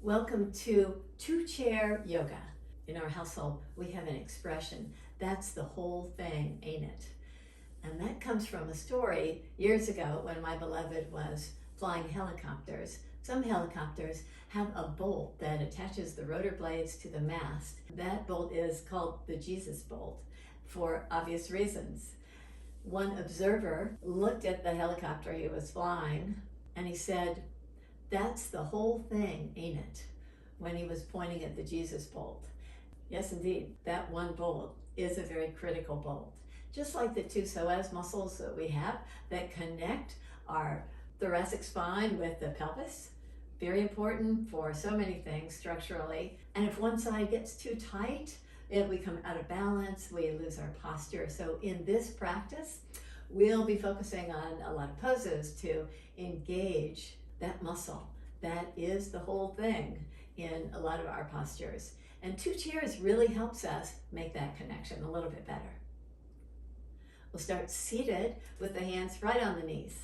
Welcome to two-chair yoga. In our household, we have an expression, that's the whole thing, ain't it? And that comes from a story years ago when my beloved was flying helicopters. Some helicopters have a bolt that attaches the rotor blades to the mast. That bolt is called the Jesus bolt for obvious reasons. One observer looked at the helicopter he was flying and he said, "That's the whole thing, ain't it?" when he was pointing at the Jesus bolt. Yes, indeed, that one bolt is a very critical bolt. Just like the two psoas muscles that we have that connect our thoracic spine with the pelvis, very important for so many things structurally. And if one side gets too tight, we come out of balance, we lose our posture. So in this practice, we'll be focusing on a lot of poses to engage that muscle. That is the whole thing in a lot of our postures. And two chairs really helps us make that connection a little bit better. We'll start seated with the hands right on the knees.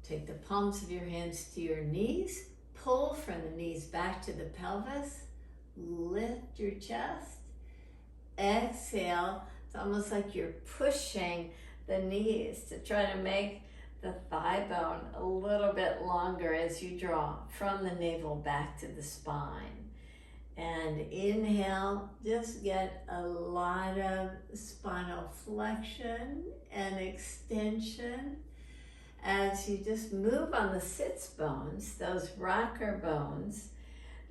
Take the palms of your hands to your knees. Pull from the knees back to the pelvis. Lift your chest. Exhale. It's almost like you're pushing the knees to try to make the thigh bone a little bit longer as you draw from the navel back to the spine. And inhale, just get a lot of spinal flexion and extension as you just move on the sits bones, those rocker bones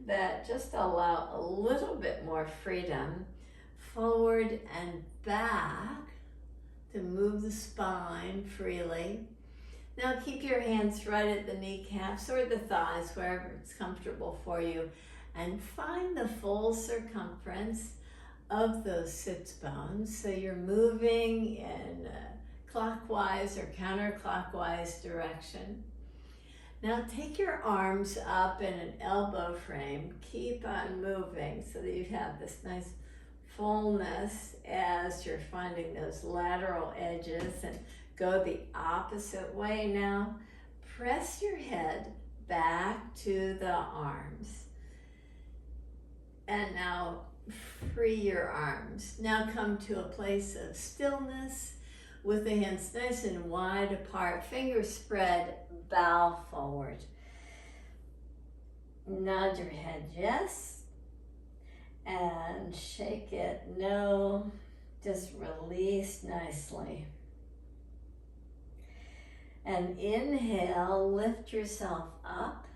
that just allow a little bit more freedom forward and back to move the spine freely. Now keep your hands right at the kneecaps or the thighs, wherever it's comfortable for you, and find the full circumference of those sits bones. So you're moving in clockwise or counterclockwise direction. Now take your arms up in an elbow frame. Keep on moving so that you have this nice fullness as you're finding those lateral edges, and go the opposite way now. Press your head back to the arms. And now free your arms. Now come to a place of stillness with the hands nice and wide apart, fingers spread, bow forward. Nod your head yes, and shake it no. Just release nicely. And inhale, lift yourself up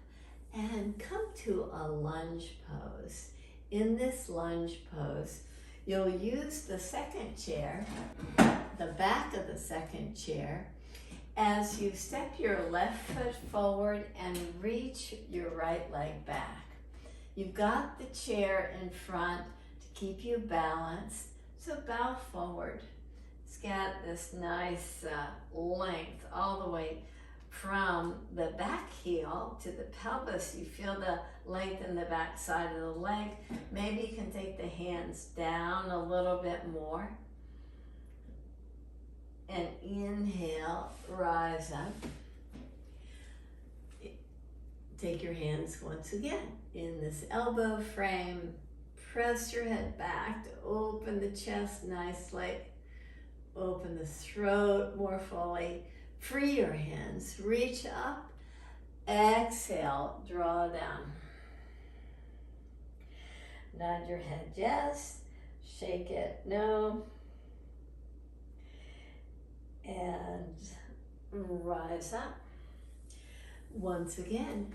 and come to a lunge pose. In this lunge pose, you'll use the second chair, the back of the second chair, as you step your left foot forward and reach your right leg back. You've got the chair in front to keep you balanced, so bow forward. It's got this nice length all the way from the back heel to the pelvis. You feel the length in the back side of the leg. Maybe you can take the hands down a little bit more. And inhale, rise up. Take your hands once again in this elbow frame. Press your head back to open the chest nicely. Open the throat more fully. Free your hands. Reach up. Exhale. Draw down. Nod your head yes. Shake it no. And rise up. Once again,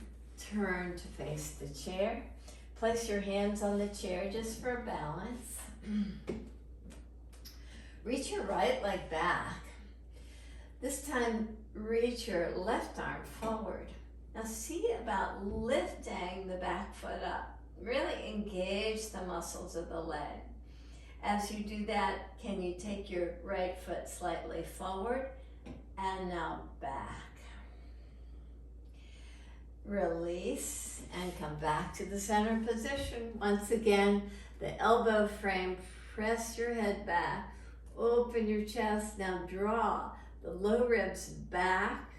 turn to face the chair. Place your hands on the chair just for balance. Reach your right leg back. This time, reach your left arm forward. Now see about lifting the back foot up. Really engage the muscles of the leg. As you do that, can you take your right foot slightly forward and now back. Release and come back to the center position. Once again, the elbow frame, press your head back. Open your chest, now draw the low ribs back.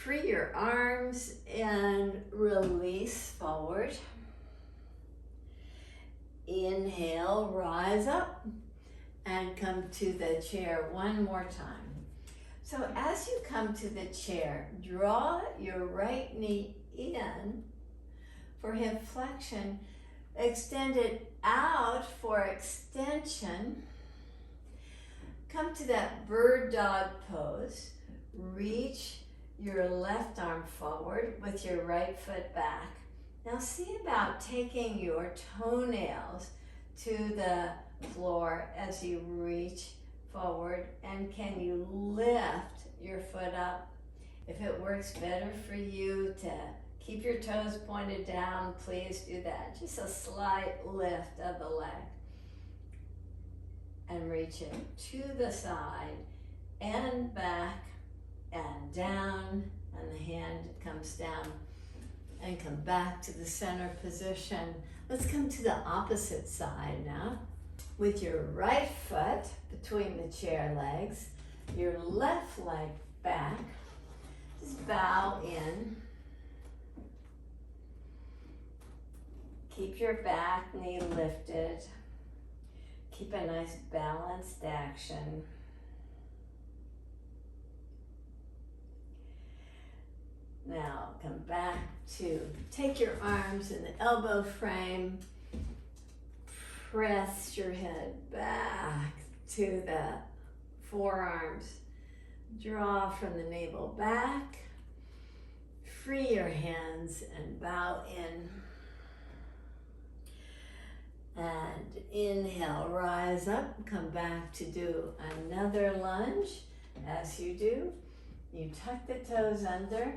Free your arms and release forward. Inhale, rise up and come to the chair one more time. So as you come to the chair, draw your right knee in for hip flexion. Extend it out for extension. Come to that bird dog pose. Reach your left arm forward with your right foot back. Now see about taking your toenails to the floor as you reach forward, and can you lift your foot up? If it works better for you to keep your toes pointed down, please do that. Just a slight lift of the leg. And reach it to the side and back and down, and the hand comes down and come back to the center position. Let's come to the opposite side now. With your right foot between the chair legs, your left leg back, just bow in. Keep your back knee lifted. Keep a nice balanced action. Now come back to take your arms in the elbow frame. Press your head back to the forearms. Draw from the navel back. Free your hands and bow in. And inhale, rise up, come back to do another lunge. As you do, you tuck the toes under,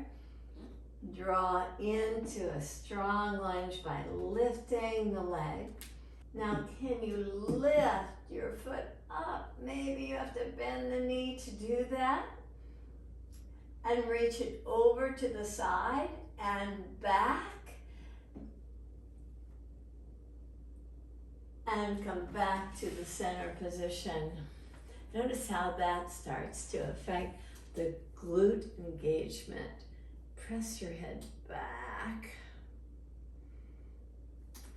draw into a strong lunge by lifting the leg. Now can you lift your foot up? Maybe you have to bend the knee to do that. And reach it over to the side and back. And come back to the center position. Notice how that starts to affect the glute engagement. Press your head back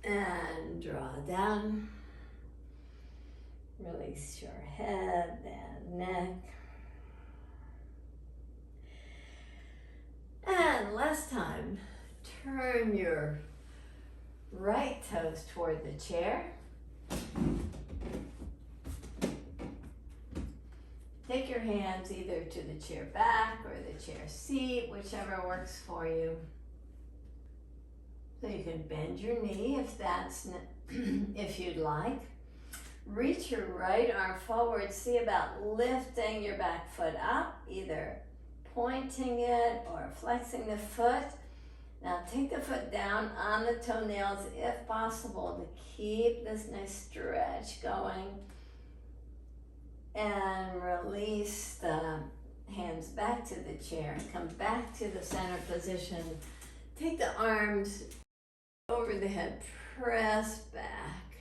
and draw down. Release your head and neck. And last time, turn your right toes toward the chair. Take your hands either to the chair back or the chair seat, whichever works for you. So you can bend your knee if you'd like. Reach your right arm forward. See about lifting your back foot up, either pointing it or flexing the foot. Now take the foot down on the toenails if possible to keep this nice stretch going. And release the hands back to the chair. Come back to the center position. Take the arms over the head. Press back.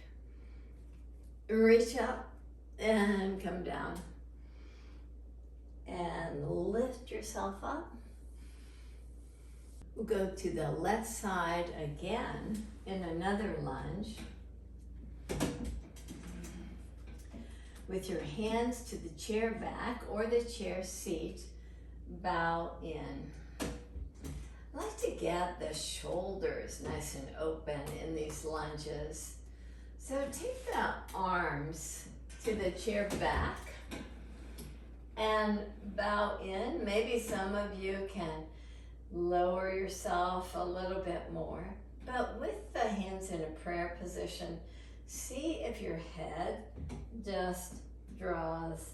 Reach up and come down. And lift yourself up. We'll go to the left side again in another lunge. With your hands to the chair back or the chair seat, bow in. I like to get the shoulders nice and open in these lunges. So take the arms to the chair back and bow in. Maybe some of you can lower yourself a little bit more, but with the hands in a prayer position, see if your head just draws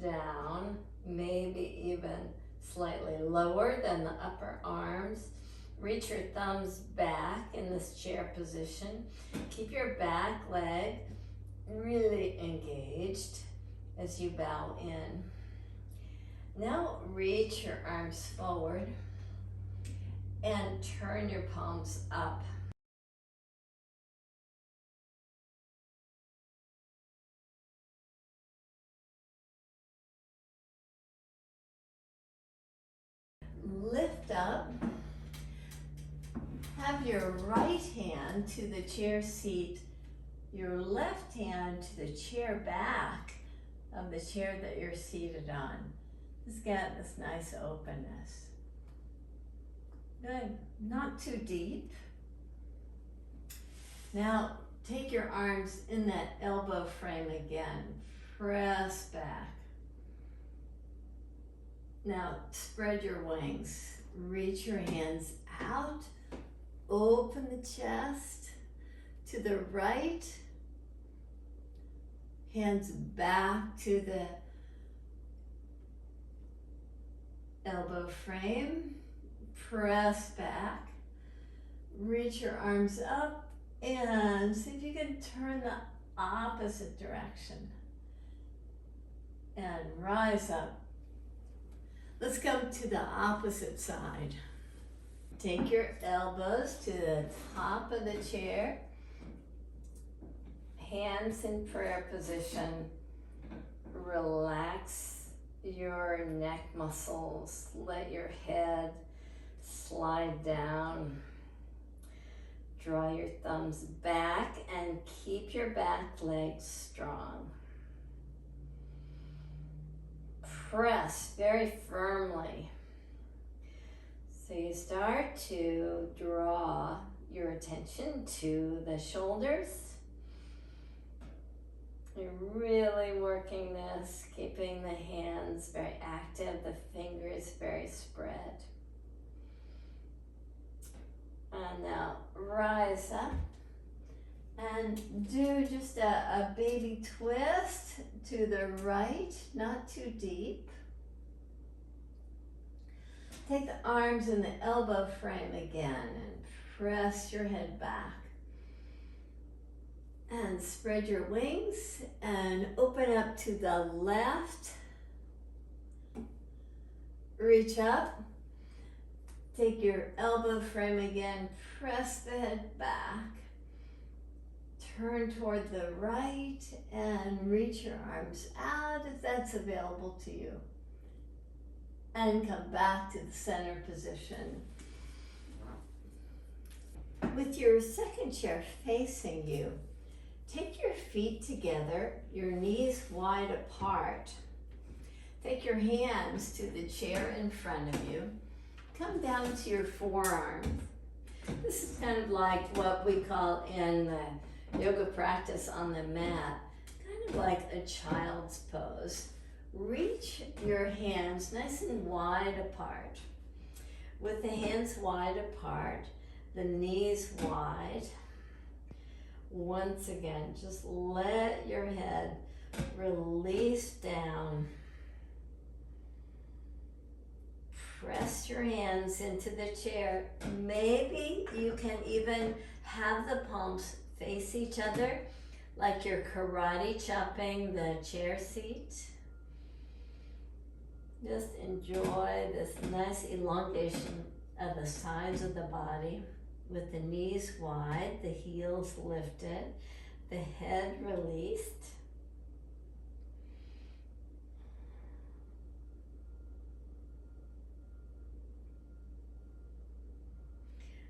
down, maybe even slightly lower than the upper arms. Reach your thumbs back in this chair position. Keep your back leg really engaged as you bow in. Now reach your arms forward and turn your palms up. Lift lift up. Have your right hand to the chair seat, your left hand to the chair back of the chair that you're seated on. Just get this nice openness. Good, not too deep. Now take your arms in that elbow frame again. Press back. Now spread your wings. Reach your hands out. Open the chest to the right. Hands back to the elbow frame. Press back. Reach your arms up and see if you can turn the opposite direction. And rise up. Let's come to the opposite side. Take your elbows to the top of the chair. Hands in prayer position. Relax your neck muscles. Let your head slide down. Draw your thumbs back and keep your back legs strong. Press very firmly. So you start to draw your attention to the shoulders. You're really working this, keeping the hands very active, the fingers very spread. And now rise up and do just a baby twist to the right, not too deep. Take the arms in the elbow frame again and press your head back. And spread your wings and open up to the left. Reach up. Take your elbow frame again, press the head back. Turn toward the right and reach your arms out if that's available to you. And come back to the center position. With your second chair facing you, take your feet together, your knees wide apart. Take your hands to the chair in front of you. Come down to your forearms. This is kind of like what we call in the yoga practice on the mat, kind of like a child's pose. Reach your hands nice and wide apart. With the hands wide apart, the knees wide. Once again, just let your head release down. Press your hands into the chair. Maybe you can even have the palms face each other, like you're karate chopping the chair seat. Just enjoy this nice elongation of the sides of the body with the knees wide, the heels lifted, the head released.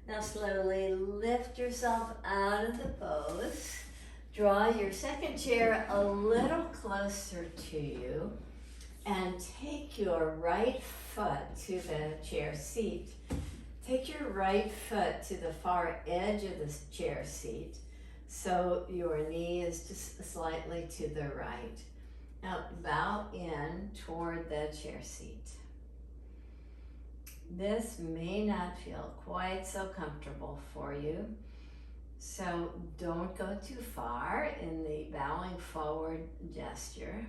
Now slowly lift yourself out of the pose. Draw your second chair a little closer to you and take your right foot to the chair seat. Take your right foot to the far edge of the chair seat so your knee is just slightly to the right. Now bow in toward the chair seat. This may not feel quite so comfortable for you, so don't go too far in the bowing forward gesture.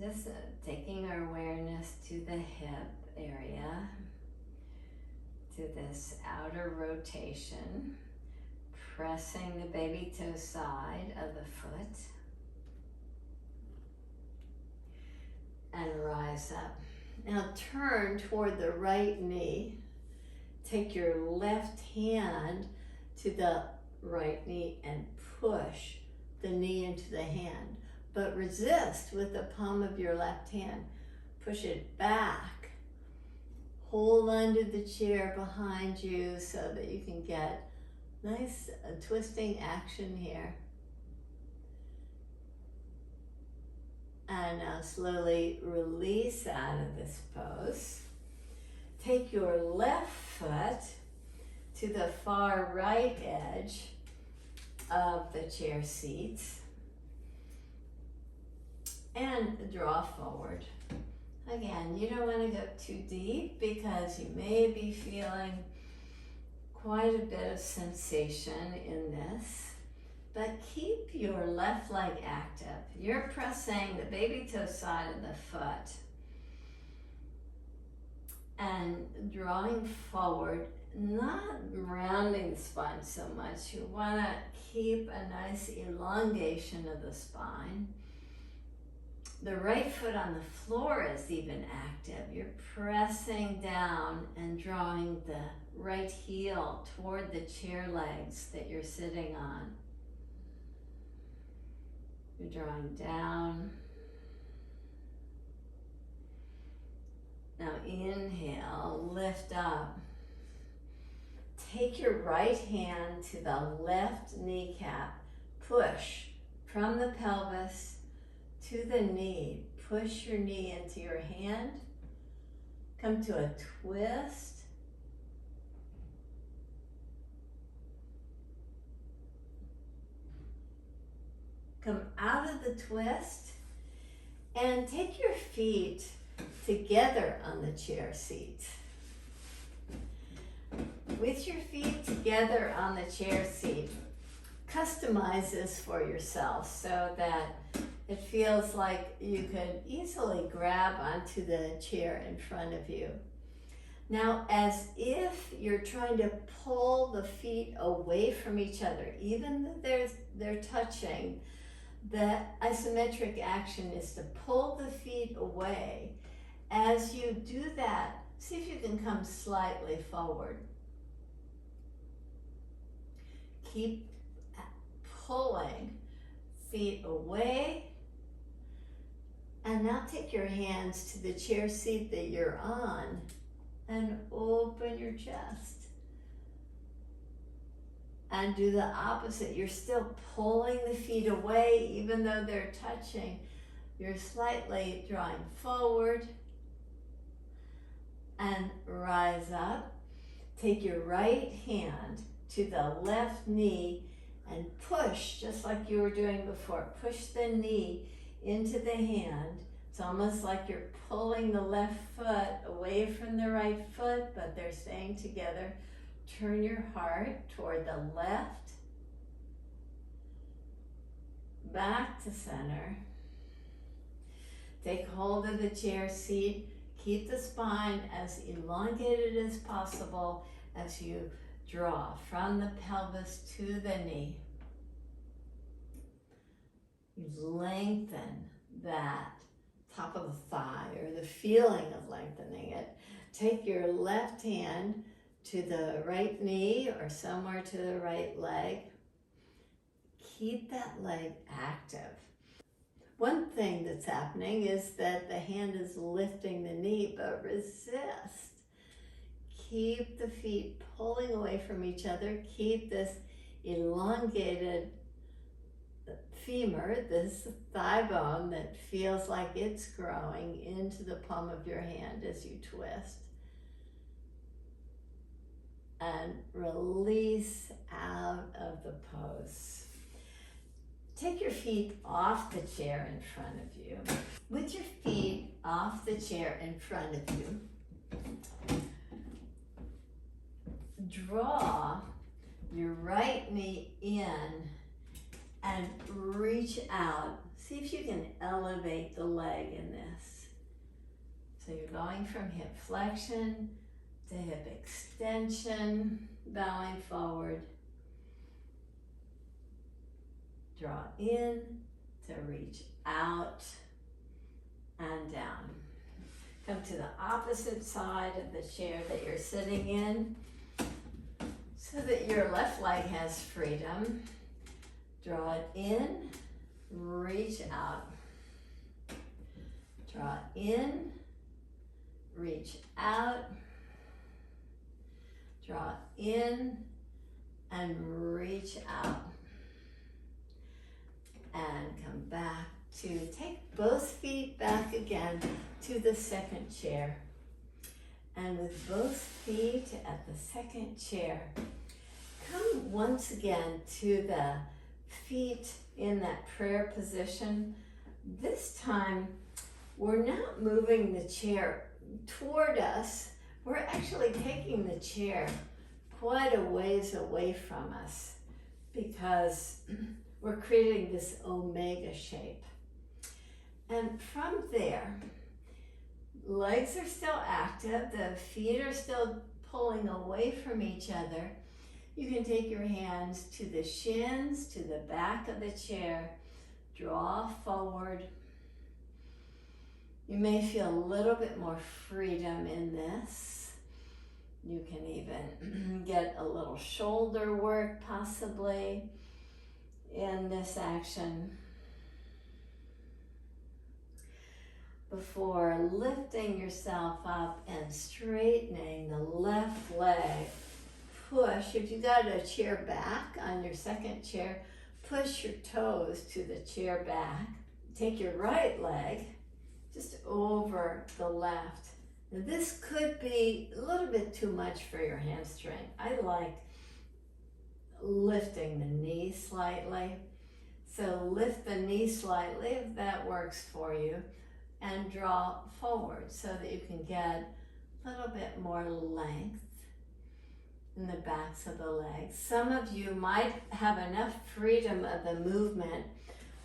Just taking our awareness to the hip area, to this outer rotation, pressing the baby toe side of the foot, and rise up. Now turn toward the right knee. Take your left hand to the right knee and push the knee into the hand, but resist with the palm of your left hand. Push it back hold onto the chair behind you so that you can get nice twisting action here. And now slowly release out of this pose. Take your left foot to the far right edge of the chair seat and draw forward. Again, you don't want to go too deep because you may be feeling quite a bit of sensation in this. But keep your left leg active. You're pressing the baby toe side of the foot and drawing forward, not rounding the spine so much. You want to keep a nice elongation of the spine. The right foot on the floor is even active. You're pressing down and drawing the right heel toward the chair legs that you're sitting on. You're drawing down. Now inhale, lift up. Take your right hand to the left kneecap. Push from the pelvis to the knee. Push your knee into your hand. Come to a twist. Come out of the twist and take your feet together on the chair seat. With your feet together on the chair seat, customize this for yourself so that it feels like you could easily grab onto the chair in front of you. Now, as if you're trying to pull the feet away from each other, even though they're touching, the isometric action is to pull the feet away. As you do that, see if you can come slightly forward. Keep pulling feet away. And now take your hands to the chair seat that you're on and open your chest. And do the opposite. You're still pulling the feet away even though they're touching. You're slightly drawing forward and rise up. Take your right hand to the left knee and push just like you were doing before. Push the knee into the hand. It's almost like you're pulling the left foot away from the right foot, but they're staying together. Turn your heart toward the left, back to center. Take hold of the chair seat. Keep the spine as elongated as possible as you draw from the pelvis to the knee. You lengthen that top of the thigh or the feeling of lengthening it. Take your left hand to the right knee or somewhere to the right leg. Keep that leg active. One thing that's happening is that the hand is lifting the knee, but resist. Keep the feet pulling away from each other. Keep this elongated femur, this thigh bone that feels like it's growing into the palm of your hand as you twist. And release out of the pose. Take your feet off the chair in front of you. With your feet off the chair in front of you, draw your right knee in and reach out. See if you can elevate the leg in this. So you're going from hip flexion to hip extension, bowing forward. Draw in to reach out and down. Come to the opposite side of the chair that you're sitting in so that your left leg has freedom. Draw it in, reach out. Draw in, reach out. Draw in and reach out. And come back to take both feet back again to the second chair. And with both feet at the second chair, come once again to the feet in that prayer position. This time, we're not moving the chair toward us. We're actually taking the chair quite a ways away from us because we're creating this omega shape. And from there, legs are still active, the feet are still pulling away from each other. You can take your hands to the shins, to the back of the chair, draw forward. You may feel a little bit more freedom in this. You can even get a little shoulder work possibly in this action. Before lifting yourself up and straightening the left leg, push. If you got a chair back on your second chair, push your toes to the chair back. Take your right leg just over the left. Now this could be a little bit too much for your hamstring. I like lifting the knee slightly. So lift the knee slightly if that works for you, and draw forward so that you can get a little bit more length in the backs of the legs. Some of you might have enough freedom of the movement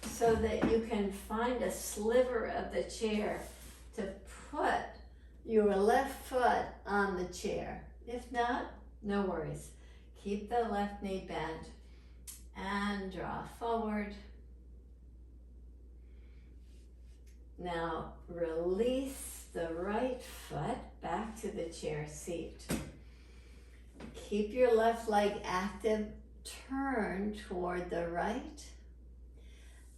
so that you can find a sliver of the chair to put your left foot on the chair. If not, no worries. Keep the left knee bent and draw forward. Now release the right foot back to the chair seat. Keep your left leg active, turn toward the right,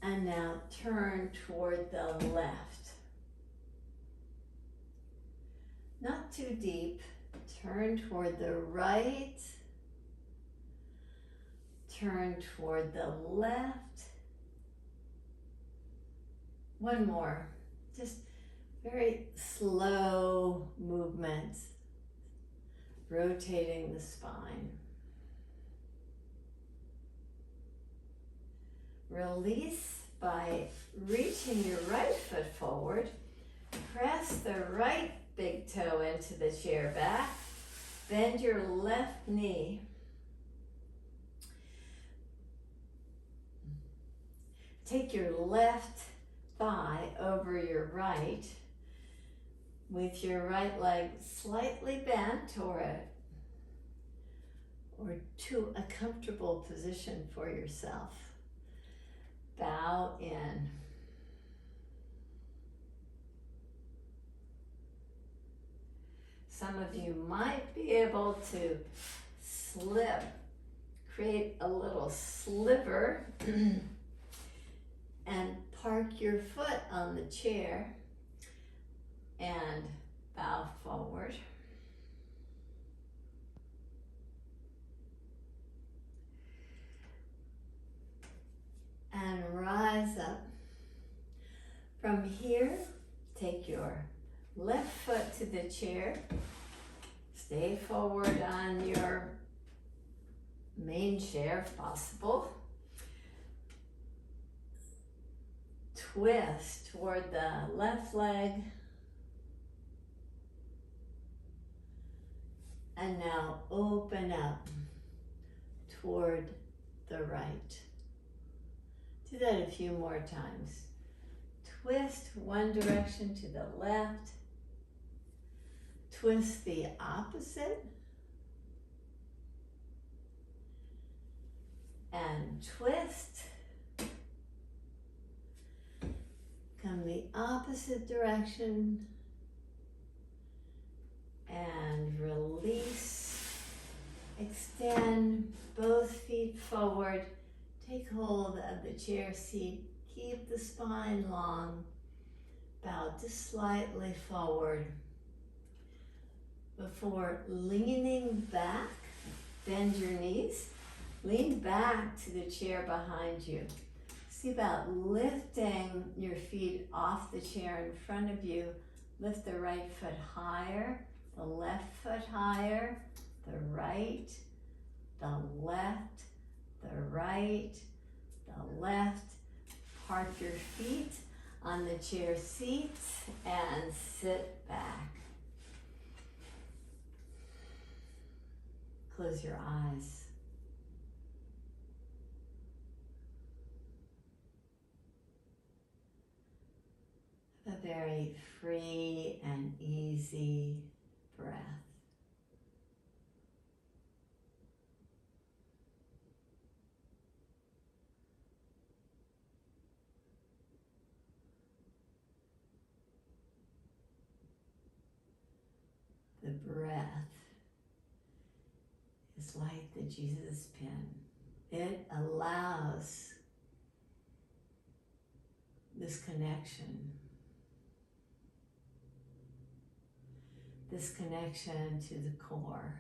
and now turn toward the left. Not too deep, turn toward the right, turn toward the left. One more, just very slow movements, rotating the spine. Release by reaching your right foot forward. Press the right big toe into the chair back. Bend your left knee. Take your left thigh over your right with your right leg slightly bent or to a comfortable position for yourself. Bow in. Some of you might be able to create a little sliver and park your foot on the chair and bow forward. And rise up. From here, take your left foot to the chair. Stay forward on your main chair if possible. Twist toward the left leg. And now open up toward the right. Do that a few more times. Twist one direction to the left. Twist the opposite. And twist. Come the opposite direction. And release. Extend both feet forward. Take hold of the chair seat. Keep the spine long. Bow just slightly forward. before leaning back. Bend your knees. Lean back to the chair behind you. See about lifting your feet off the chair in front of you. Lift the right foot higher, the left foot higher, the right, the left, the right, the left. Park your feet on the chair seat and sit back. Close your eyes. A very free and easy breath. The breath is like the Jesus pin. It allows this connection to the core.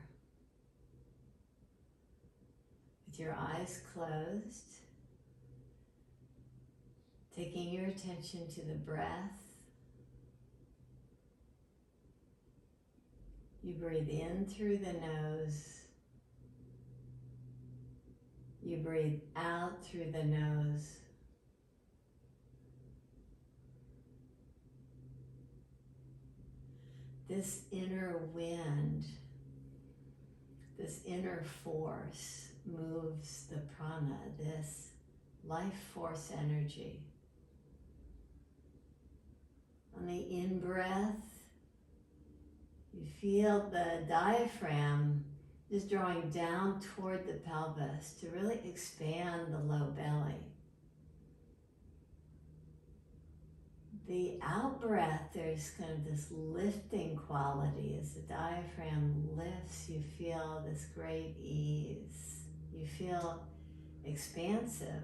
With your eyes closed, taking your attention to the breath, you breathe in through the nose, you breathe out through the nose. This inner wind, this inner force moves the prana, this life force energy. On the in-breath, you feel the diaphragm just drawing down toward the pelvis to really expand the low belly. The out-breath, there's kind of this lifting quality. As the diaphragm lifts, you feel this great ease. You feel expansive.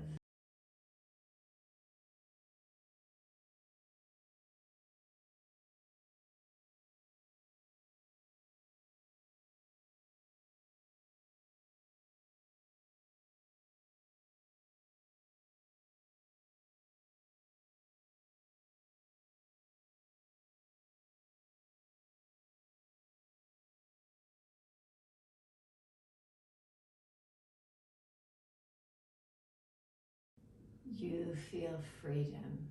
You feel freedom.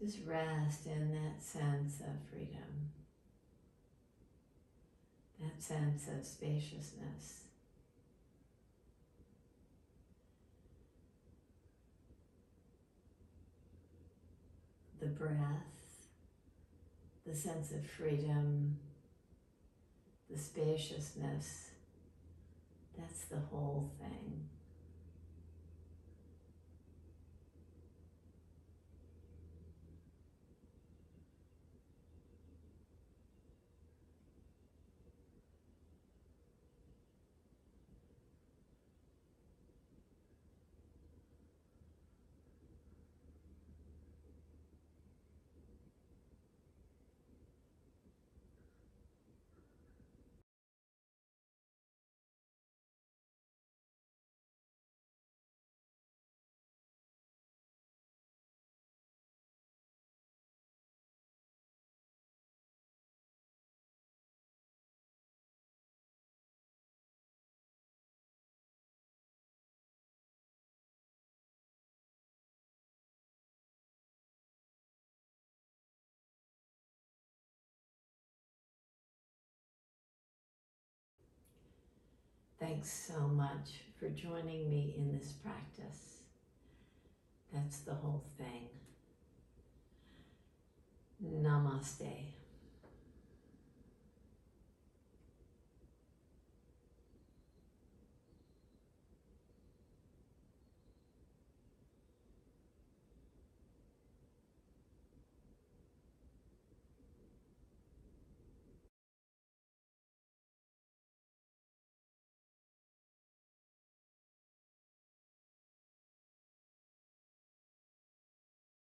Just rest in that sense of freedom, that sense of spaciousness. The breath, the sense of freedom, the spaciousness, that's the whole thing. Thanks so much for joining me in this practice. That's the whole thing. Namaste.